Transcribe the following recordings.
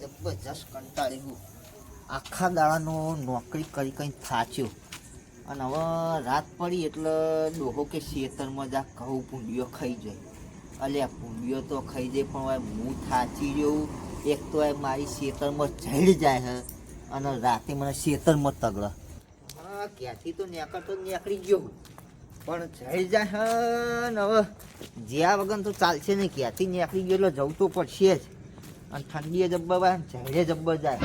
જબરજસ્ત કંટાળી ગયું. આખા દાડાનો નોકરી કરી કઈ થાચ્યો અને હવે રાત પડી એટલે ડોહો કે ખેતરમાં જા ઘઉં ભૂંડીઓ ખાઈ જાય. અલ્યા ભૂંડીઓ તો ખાઈ જાય પણ હવે હું થાચી રહ્યું. એક તો એ મારી ખેતરમાં જઈ જાય હે અને રાતે મને ખેતરમાં તગડે. હા ક્યાંથી તો નીકળી ગયો પણ જઈ જાય હે ને હવે જ્યાં વગર તો ચાલશે નહીં. ક્યાંથી નીકળી ગયો એટલે જવું તો પડશે જ. અને ઠંડીએ જબ્બર ભાઈ ઝાડે જબ્બર જાય.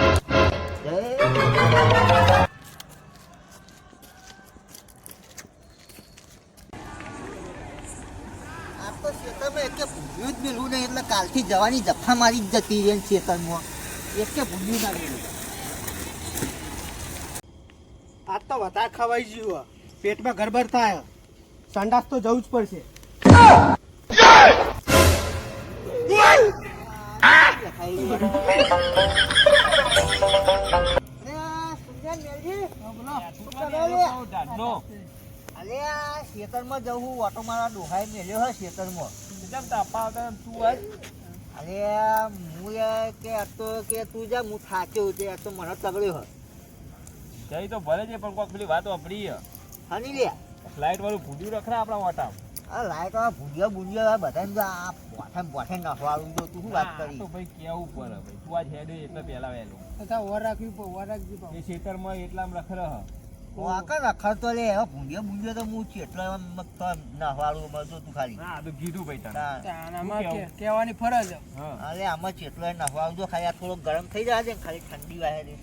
આ તો ખેતરમાં એક ભૂલ્યું જ મેલું નહીં એટલે કાલથી જવાની જફા મારી જ જતી રહે ખેતરમાં. એક કે ભૂલ્યું ના મેલું. આજ તો વધારે ખવાઈ ગયું, પેટમાં ગડબડ થાય, સંડાસ તો જવું જ પડશે. ખેતરમાં જવું ઓટો મારા ડોહાઈ મેલ્યો હે ખેતરમાં. અરે હું કે તું જા હું થાક્યો તે તો મને તગડ્યો હે. જઈ તો ભલે છે પણ કોક પેલી વાત વાપરી હની લે લાઈટ વાળું ભૂંડ્યું રખડા આપણા મોટા. આ લાઈટ વાળા ભૂંડિયા બધાને આ બોઠે નખવાડું તો તું શું વાત કરી. તો ભાઈ કેવું પડે ભાઈ તું આજ હેડે એટલે પહેલા વહેલું ઓર રાખવી એ ખેતરમાં એટલામાં રખડે હ. હું આકા રખડતો લે હવે ભૂંડિયા તો હું ચેટલો નખવાડું મળતો તું ખાલી. હા તો કીધું ભાઈ તને. કહેવાની ફરજ. અરે આમાં ચેટલો નખવાડું ખાલી આ થોડો ગરમ થઈ જાય છે ખાલી ઠંડી વાહે દે.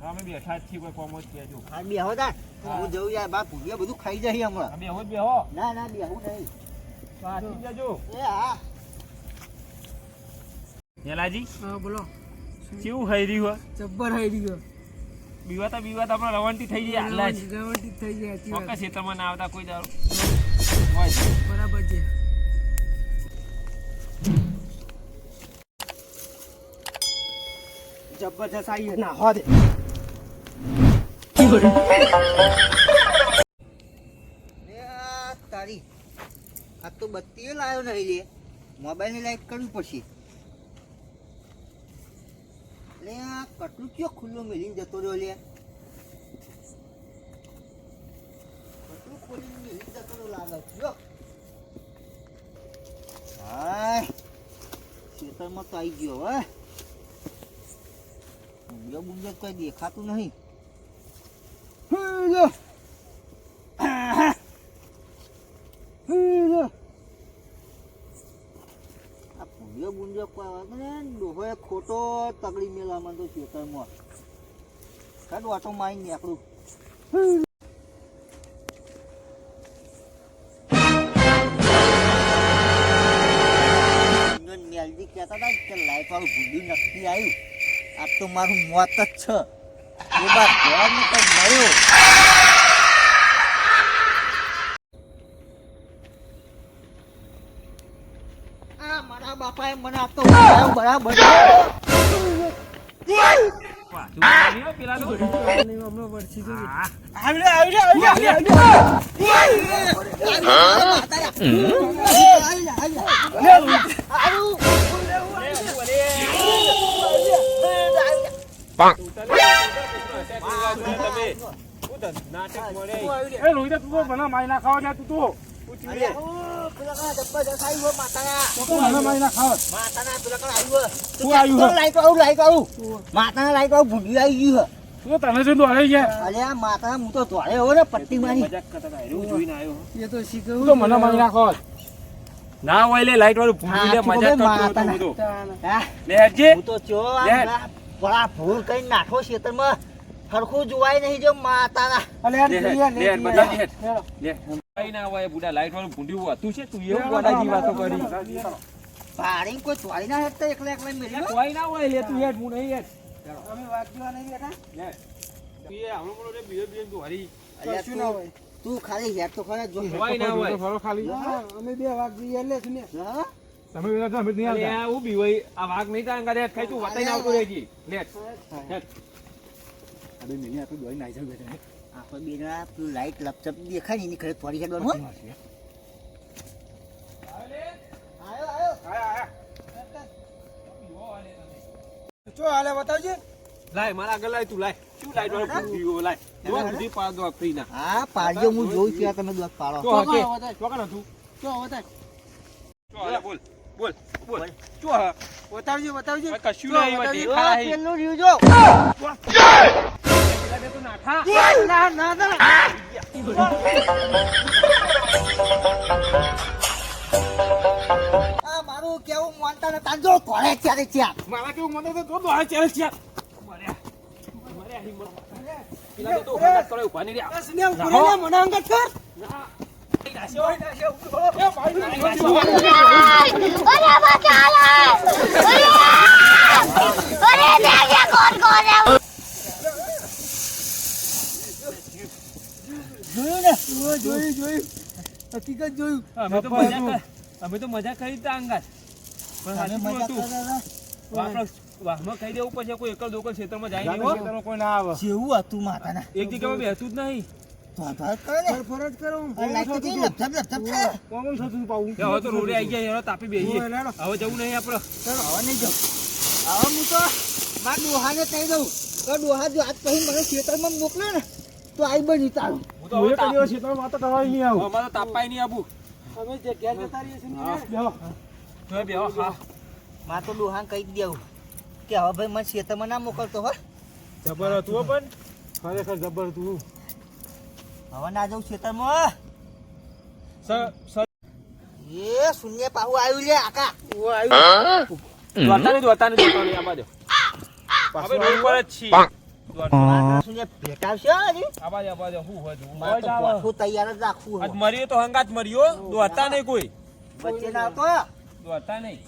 અમે બેઠા જ છીએ કોઈ કોમ જ કહેજો. હા બેહો તા હું જઉં યાર બા ભૂંડિયા બધું ખાઈ જાય હમણાં. બેહો જ બેહો. ના બેહું નહીં. વાંચી જજો. એ હા નેલાજી હા બોલો. કેવું થઈ રહ્યું જબ્બર થઈ રહ્યો. બીવાતા આપણે રવાનથી થઈ જાય હાલ જ. રવાનથી થઈ જાય. ચોક્કસ ખેતરમાં ના આવતા કોઈ દારૂ. બરાબર છે. જબરજસ્ત આવી ના હો દે. તારી આ તો બત્તીઓ લાવ્યો નહીં લે. મોબાઈલની લાઈટ કરવી પડશે. લે આ કટલું કયો ખુલ્લો મેલીને જતો રહ્યો લે. કટલું ખોલીને મેલીને જતો રહ્યો લાગે જો. હાય ખેતરમાં તો આવી ગયો હવે. બુંજો કોઈ દેખાતું નહીં. આ ભૂંડિયો બુંજો કોઈ આવે ને ડોહોએ ખોટો તગડી મેલામાં તો ખેતરમાં કાઢ વાટો મારી નીકળું. મેલજી કહેતા હતા કે લાઈટ વાળું ભૂંડિયું નક્કી આવ્યું. આ તો મારું મોત જ છે. એ બાદ ઘોડાને કઈ મળ્યો. આ મારા બાપાએ મને આ તો બરાબર પેલા તો ના હોય લે લાઈટ વાળું ભૂલ કઈ નાખો ખેતરમાં સરખું જોવાય નહીં જો માતાના. ના હોય બુડા લાઈટ વાળું ભૂંડ્યું હતું છે તું એવું ગોડાજી વાતો કરી. પાણી કોઈ તોડી ના હેઠ એકલા મેલી કોઈ ના હોય લે તું હેઠ હું નહીં હેઠ. અમે વાગવા નહીં બેઠા. તું એ હમણાં મોડો બીજો તું હરી કશું ના હોય. તું ખાલી હેઠ તો ખરા જો. હોય ના હોય અમે બે વાગી એટલે જ ને. તમે હું બી હોય આ વાઘ નહીં તા અંગા ખાઈ તું વતાઈ આવતો રહેજી નેટ નેટ. અરે મેં આ તો દોઈ નાઈ જાવ બેટા. આપણે બેના પેલું લાઈટ લપચપ દેખાય ને એની ખરે થોડી હેડ બનો. ચો હાલે બતાવજે. લાય મારા આગળ લાય તું લાય શું લાય ડોળ પૂછ્યો લાય દોડ સુધી પાડ દો ફ્રી ના હા પાડજો હું જોઉં છું આ તમે દોત પાડો તો હકે ચોકન હતું ચો બતાવ. ચો હાલે બોલ બોલ બોલ ચો બતાવજે બતાવજે. કશું નહીં એમાં દેખાય હે પેલું રહ્યું જો પેલા દે તો નાઠા ના ના ના. આ મારું કેવું માનતા ને તાંજો કોણે ચારે ચાર મારા કેવું મને તો દો આ ચાલ ચાલ મરે હિંમત પેલા તો હંગાત કરે ઉભા નહીં રહ્યા સ્નેહ ઉભરે ને મને અંગત કર. જોયું. હકીકત જોયું. અમે તો મજા કરી તા અંગાત પણ સાચું શું હતું વાહમાં ખાઈ દેવું પછી કોઈ એકલ દોકલ ક્ષેત્રમાં જાય નહીં હો કોઈ ના આવે જેવું હતું માતાના એક જગ્યામાં બેસતું જ નહીં તો કરે ને ફરજ કરો. આ લાઈટ તો કેવી લપસપ થાય કોણ થતું પાવું. હવે તો રોડે આવી ગયા યાર તાપી બેસીએ હવે જવું નહીં આપણે ચલો હવે નહીં જાઉં હવે હું તો મારા ડોહાને કહી દઉં તો ડોહા જો આજ પછી મને ખેતરમાં મોકલે ને તો આવી બની તારું હું તો હવે તાપ- ક્ષેત્રમાં વાતો કરવા નહીં આવું. અમારે તો તાપાય નહીં આબુ અમે જે ઘેર જતા રહીએ છીએ ને. બેહો. તો બેહો હા મારે તો ડોહાને કહી જ દેવું કે હવે ભાઈ મને ખેતરમાં ના મોકલતો હો જબર હતું હો પણ ખરેખર જબર તું. હવે ના જાઉં ખેતરમાં એ શૂન્ય પાહુ આવ્યું લે આકા ઓ આવ્યું. દોતાની આબા દો આપણે રોડ પર જ છીએ આ શૂન્ય ભેટાવશે હજી આબા દો હું હોય મારે તો ગોઠવું તૈયાર જ રાખવું આજ મર્યો તો હંગાત મર્યો દોતા નહીં કોઈ વચ્ચે ના આવતો દોતા નહીં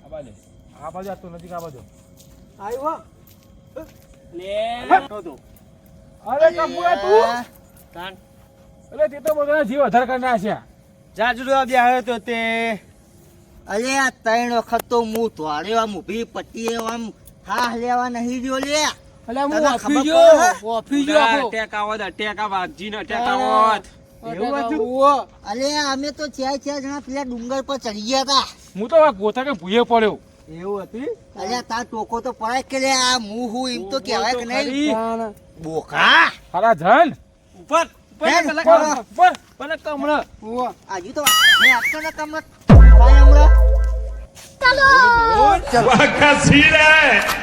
આબા દે આ બાજુ આતો નજીક આ બાજુ આવ્યું હો. લે અરે કપૂરા તું. તાન એટલે તે તો બધા જીવ વધારે કરી નાખ્યા જાજુ બે આવ્યો તો તે. અરે આ 3 વખત તો હું ધોળ્યો આમ ઊભી પટ્ટીએ આમ હાહ લેવા નહીં રહ્યો લે અલ્યા હું તને ઓફી ખબર ગયો. પડે? ઓફી ગયો આખો. અટેક આવત અટેક આ વાઘજીને અટેક આવત એવું હતું? ઓહો. અરે અમે તો ચાર જણા પેલા ડુંગર પર ચડી ગયા હતા હું તો આ ગોથા કે ભૂયે પડ્યો એવું હતું? અરે તાર ટોકો તો પડાય કે લે આ હું એમ તો કહેવાય કે નહીં ખરી. ના, ના. બોકા હાલા જન ઉપર બેન, ઉપર પેલા કમળા ઓહો. હજી તો મેં આપતો ને તમને ભાઈ હમણાં ચલો વાહ કા સીન है